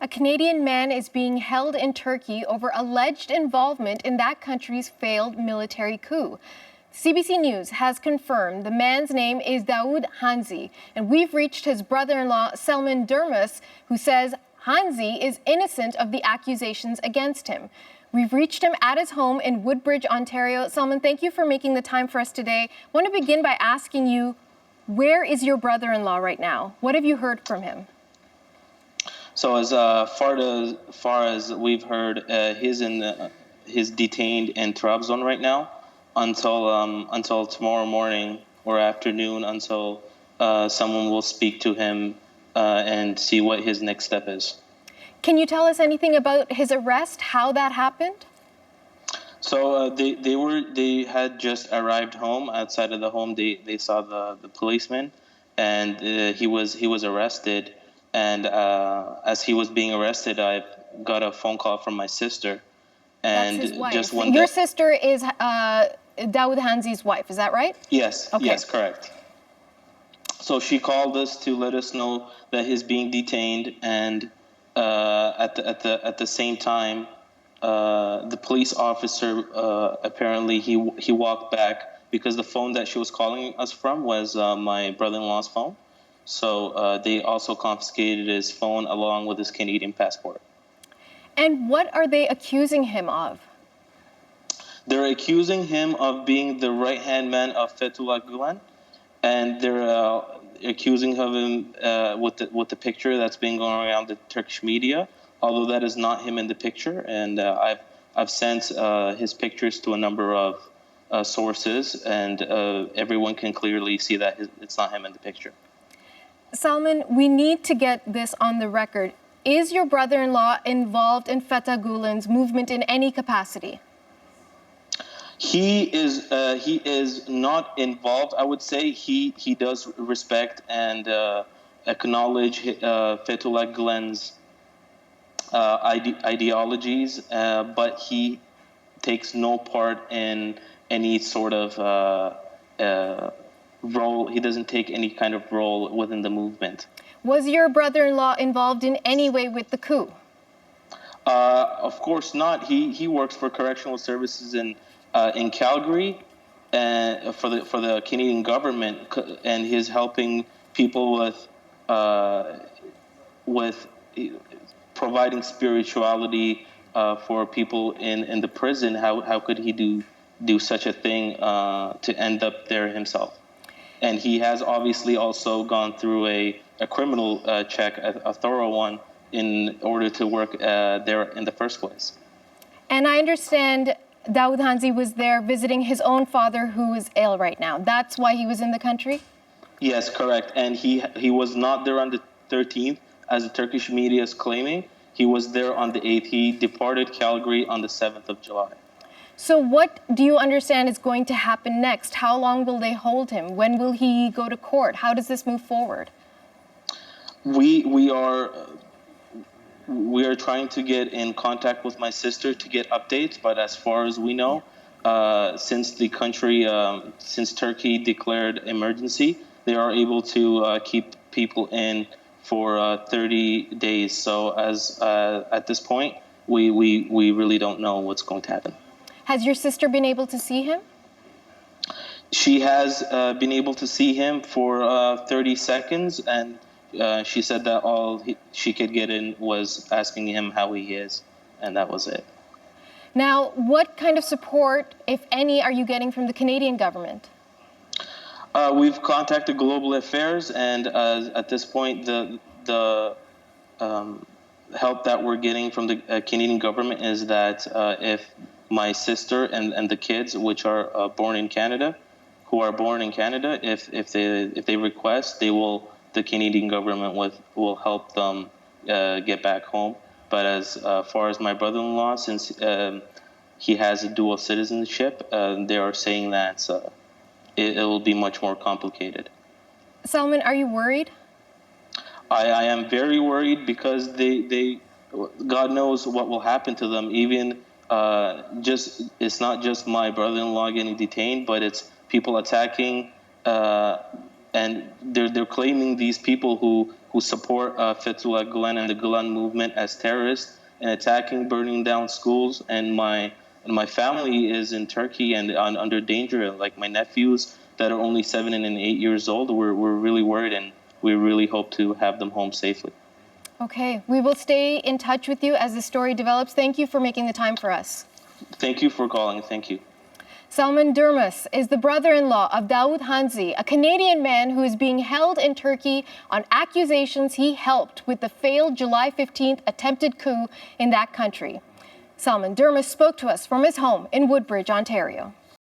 Canadian man is being held in Turkey over alleged involvement in that country's failed military coup. CBC News has confirmed the man's name is Davud Hanci, and we've reached his brother-in-law, Selman Durmus, who says Hanci is innocent of the accusations against him. We've reached him at his home in Woodbridge, Ontario. Selman, thank you for making the time for us today. I want to begin by asking you, where is your brother-in-law right now? What have you heard from him? So as far as we've heard, he's detained in Trabzon right now until tomorrow morning or afternoon, until someone will speak to him and see what his next step is. Can you tell us anything about his arrest, how that happened? So they had just arrived home. Outside of the home, they saw the policeman, and he was arrested. And as he was being arrested, I got a phone call from my sister. And that's his wife. Just one Your sister is Davud Hanci's wife, is that right? Yes. Okay. Yes, correct. So she called us to let us know that he's being detained, and at the same time, the police officer apparently he walked back because the phone that she was calling us from was my brother-in-law's phone. So they also confiscated his phone along with his Canadian passport. And what are they accusing him of? They're accusing him of being the right-hand man of Fethullah Gulen, and they're accusing him with the picture that's been going around the Turkish media, although that is not him in the picture. And I've sent his pictures to a number of sources, and everyone can clearly see that it's not him in the picture. Selman, we need to get this on the record. Is your brother-in-law involved in Fethullah Gulen's movement in any capacity? He is not involved. I would say he does respect and acknowledge Fethullah Gulen's ideologies, but he takes no part in any sort of role. He doesn't take any kind of role within the movement. Was your brother-in-law involved in any way with the coup? Of course not. He works for correctional services in Calgary, and for the Canadian government, and he's helping people with providing spirituality for people in the prison. How could he do such a thing to end up there himself? And he has obviously also gone through a criminal check, a thorough one, in order to work there in the first place. And I understand Davud Hanci was there visiting his own father, who is ill right now. That's why he was in the country? Yes, correct. And he was not there on the 13th, as the Turkish media is claiming. He was there on the 8th. He departed Calgary on the 7th of July. So what do you understand is going to happen next? How long will they hold him? When will he go to court? How does this move forward? We are trying to get in contact with my sister to get updates, but as far as we know, since Turkey declared emergency, they are able to keep people in for 30 days. So at this point, we really don't know what's going to happen. Has your sister been able to see him? She has been able to see him for 30 seconds, and she said that all she could get in was asking him how he is, and that was it. Now, what kind of support, if any, are you getting from the Canadian government? We've contacted Global Affairs, and at this point, the help that we're getting from the Canadian government is that if my sister and the kids, which are born in Canada, if they request, the Canadian government will help them get back home. But as far as my brother-in-law, since he has a dual citizenship, they are saying that it will be much more complicated. Selman, are you worried? I am very worried because they God knows what will happen to them. Even it's not just my brother-in-law getting detained, but it's people attacking, and they're claiming these people who who support Fethullah Gulen and the Gulen movement as terrorists and attacking, burning down schools. And my family is in Turkey and under danger. Like my nephews that are only 7 and 8 years old, we're really worried, and we really hope to have them home safely. Okay, we will stay in touch with you as the story develops. Thank you for making the time for us. Thank you for calling. Thank you. Selman Durmus is the brother-in-law of Davud Hanci, a Canadian man who is being held in Turkey on accusations he helped with the failed July 15th attempted coup in that country. Selman Durmus spoke to us from his home in Woodbridge, Ontario.